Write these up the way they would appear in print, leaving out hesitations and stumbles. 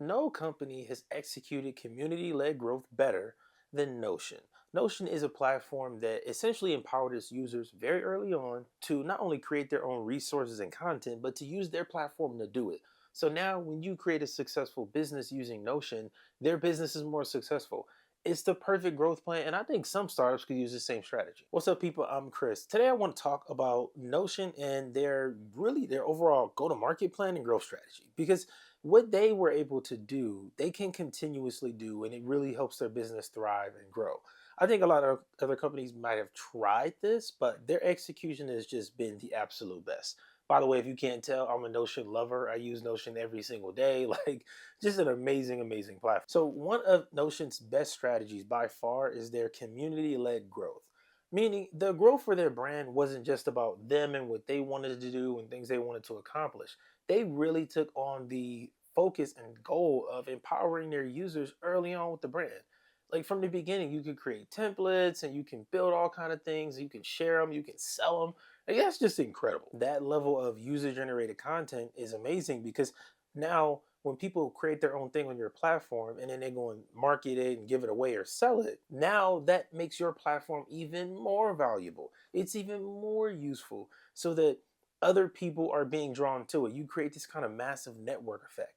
no company has executed community led growth better than Notion. Notion is a platform that essentially empowered its users very early on to not only create their own resources and content, but to use their platform to do it. So now, when you create a successful business using Notion, their business is more successful. It's the perfect growth plan, and I think some startups could use the same strategy. What's up, people? I'm Chris. Today, I want to talk about Notion and their overall go-to-market plan and growth strategy because what they were able to do, they can continuously do, and it really helps their business thrive and grow. I think a lot of other companies might have tried this, but their execution has just been the absolute best. By the way, if you can't tell, I'm a Notion lover. I use Notion every single day. Like, just an amazing, amazing platform. So, one of Notion's best strategies by far is their community led growth. Meaning, the growth for their brand wasn't just about them and what they wanted to do and things they wanted to accomplish. They really took on the focus and goal of empowering their users early on with the brand. Like from the beginning, you could create templates and you can build all kind of things. You can share them, you can sell them. Like, that's just incredible. That level of user generated content is amazing because now when people create their own thing on your platform and then they go and market it and give it away or sell it, now that makes your platform even more valuable. It's even more useful so that other people are being drawn to it. You create this kind of massive network effect,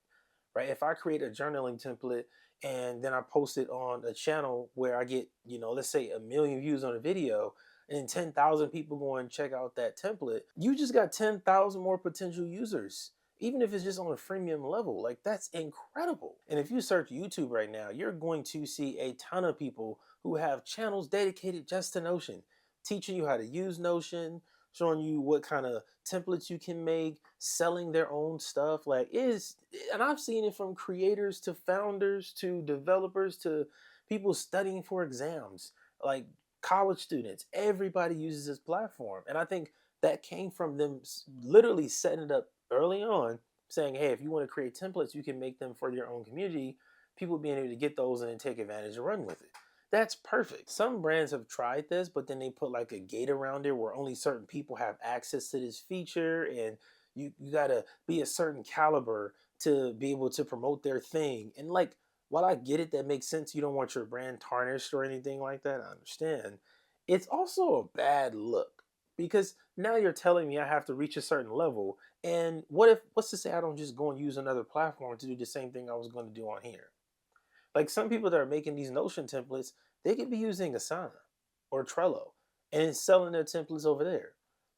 right? If I create a journaling template and then I post it on a channel where I get, let's say 1 million views on a video, and then 10,000 people go and check out that template, you just got 10,000 more potential users. Even if it's just on a freemium level, like that's incredible. And if you search YouTube right now, you're going to see a ton of people who have channels dedicated just to Notion, teaching you how to use Notion, showing you what kind of templates you can make, selling their own stuff. Like is and I've seen it from creators to founders to developers to people studying for exams, like college students. Everybody uses this platform. And I think that came from them literally setting it up early on, saying, hey, if you want to create templates, you can make them for your own community. People being able to get those and then take advantage and run with it. That's perfect. Some brands have tried this, but then they put like a gate around it where only certain people have access to this feature, and you gotta be a certain caliber to be able to promote their thing. And like, while I get it, that makes sense. You don't want your brand tarnished or anything like that. I understand. It's also a bad look because now you're telling me I have to reach a certain level. And what's to say I don't just go and use another platform to do the same thing I was going to do on here? Like some people that are making these Notion templates, they could be using Asana or Trello and then selling their templates over there.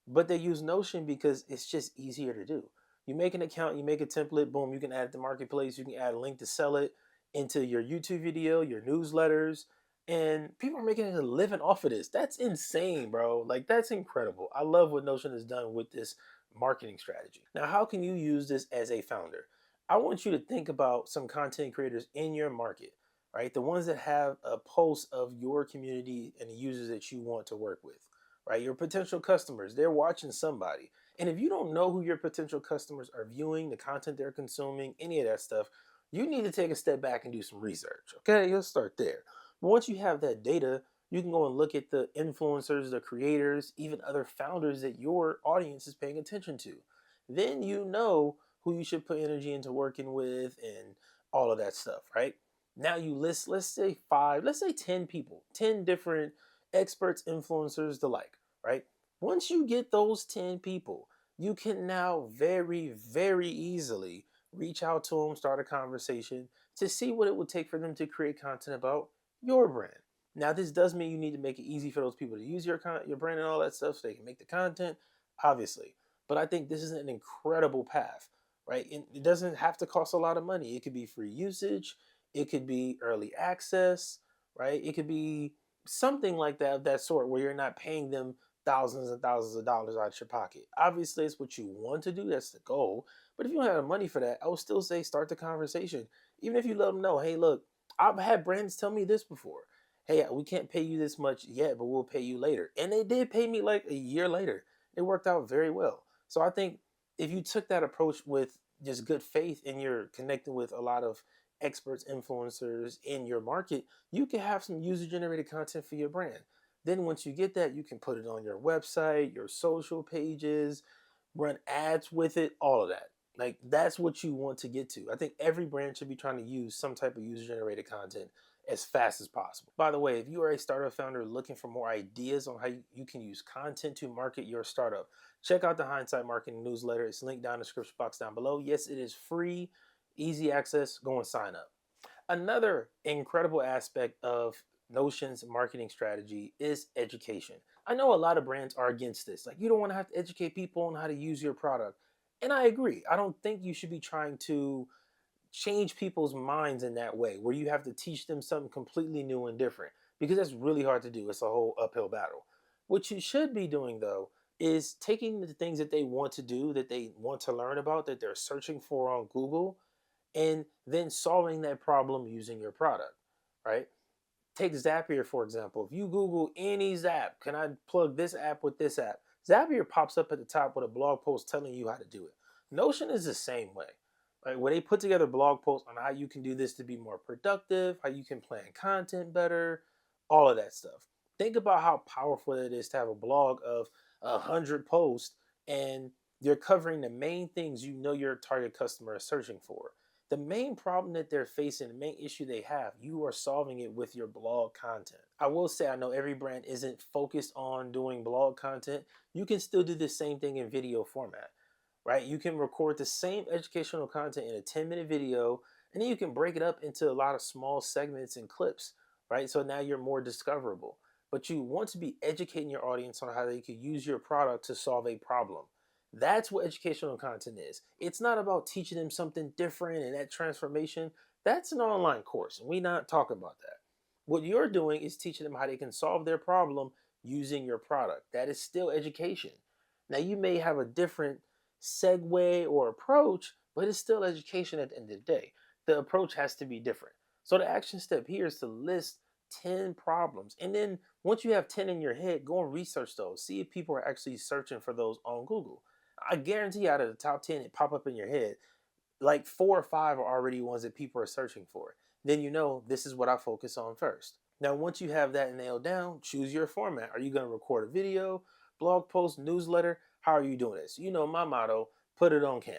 But they use Notion because it's just easier to do. You make an account, you make a template, boom, you can add it to Marketplace, you can add a link to sell it into your YouTube video, your newsletters, and people are making a living off of this. That's insane, bro. Like, that's incredible. I love what Notion has done with this marketing strategy. Now, how can you use this as a founder? I want you to think about some content creators in your market, right? The ones that have a pulse of your community and the users that you want to work with, right? Your potential customers, they're watching somebody. And if you don't know who your potential customers are viewing, the content they're consuming, any of that stuff, you need to take a step back and do some research. Okay, let's start there. But once you have that data, you can go and look at the influencers, the creators, even other founders that your audience is paying attention to. Then you know who you should put energy into working with and all of that stuff, right? Now you list, let's say five, let's say 10 people, 10 different experts, influencers, the like, right? Once you get those 10 people, you can now very, very easily reach out to them, start a conversation to see what it would take for them to create content about your brand. Now, this does mean you need to make it easy for those people to use your brand and all that stuff so they can make the content, obviously. But I think this is an incredible path, right? And it doesn't have to cost a lot of money. It could be free usage, it could be early access, right? It could be something like that of that sort where you're not paying them thousands and thousands of dollars out of your pocket. Obviously, it's what you want to do. That's the goal. But if you don't have the money for that, I would still say start the conversation. Even if you let them know, hey, look, I've had brands tell me this before. Hey, we can't pay you this much yet, but we'll pay you later. And they did pay me like a year later. It worked out very well. So I think if you took that approach with just good faith and you're connecting with a lot of experts, influencers in your market, you can have some user generated content for your brand. Then once you get that, you can put it on your website, your social pages, run ads with it, all of that. Like that's what you want to get to. I think every brand should be trying to use some type of user generated content as fast as possible. By the way, if you are a startup founder looking for more ideas on how you can use content to market your startup, check out the Hindsight Marketing newsletter. It's linked down in the description box down below. Yes, it is free, easy access. Go and sign up. Another incredible aspect of Notion's marketing strategy is education. I know a lot of brands are against this. Like, you don't want to have to educate people on how to use your product. And I agree. I don't think you should be trying to change people's minds in that way, where you have to teach them something completely new and different, because that's really hard to do. It's a whole uphill battle. What you should be doing, though, is taking the things that they want to do, that they want to learn about, that they're searching for on Google, and then solving that problem using your product, right? Take Zapier, for example. If you Google any Zap, can I plug this app with this app? Zapier pops up at the top with a blog post telling you how to do it. Notion is the same way, right? Where they put together blog posts on how you can do this to be more productive, how you can plan content better, all of that stuff. Think about how powerful it is to have a blog of 100 posts, and you're covering the main things you know your target customer is searching for. The main problem that they're facing, the main issue they have, you are solving it with your blog content. I will say, I know every brand isn't focused on doing blog content. You can still do the same thing in video format, right? You can record the same educational content in a 10-minute video, and then you can break it up into a lot of small segments and clips, right? So now you're more discoverable. But you want to be educating your audience on how they could use your product to solve a problem. That's what educational content is. It's not about teaching them something different and that transformation. That's an online course, and we're not talking about that. What you're doing is teaching them how they can solve their problem using your product. That is still education. Now, you may have a different segue or approach, but it's still education at the end of the day. The approach has to be different. So, the action step here is to list 10 problems. And then once you have 10 in your head, go and research those. See if people are actually searching for those on Google. I guarantee out of the top 10 that pop up in your head, like 4 or 5 are already ones that people are searching for. Then you know this is what I focus on first. Now, once you have that nailed down, choose your format. Are you going to record a video, blog post, newsletter? How are you doing this? You know my motto, put it on cam.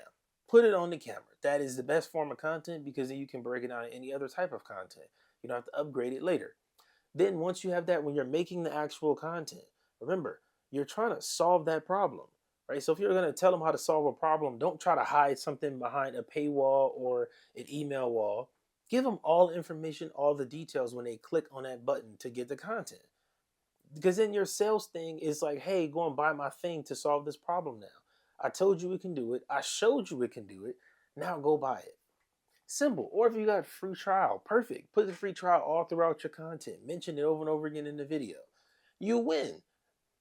Put it on the camera. That is the best form of content, because then you can break it down to any other type of content. You don't have to upgrade it later. Then once you have that, when you're making the actual content, remember, you're trying to solve that problem, right? So if you're going to tell them how to solve a problem, don't try to hide something behind a paywall or an email wall. Give them all the information, all the details when they click on that button to get the content. Because then your sales thing is like, hey, go and buy my thing to solve this problem now. I told you we can do it. I showed you we can do it. Now go buy it. Simple. Or if you got free trial, perfect. Put the free trial all throughout your content. Mention it over and over again in the video. You win.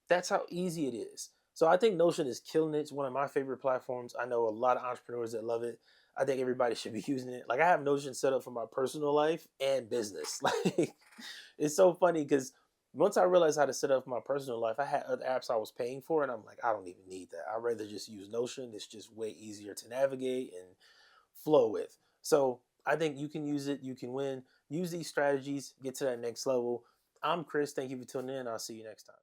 That's how easy it is. So I think Notion is killing it. It's one of my favorite platforms. I know a lot of entrepreneurs that love it. I think everybody should be using it. Like, I have Notion set up for my personal life and business. Like, it's so funny because once I realized how to set up my personal life, I had other apps I was paying for, and I'm like, I don't even need that. I'd rather just use Notion. It's just way easier to navigate and flow with. So I think you can use it. You can win. Use these strategies. Get to that next level. I'm Chris. Thank you for tuning in. I'll see you next time.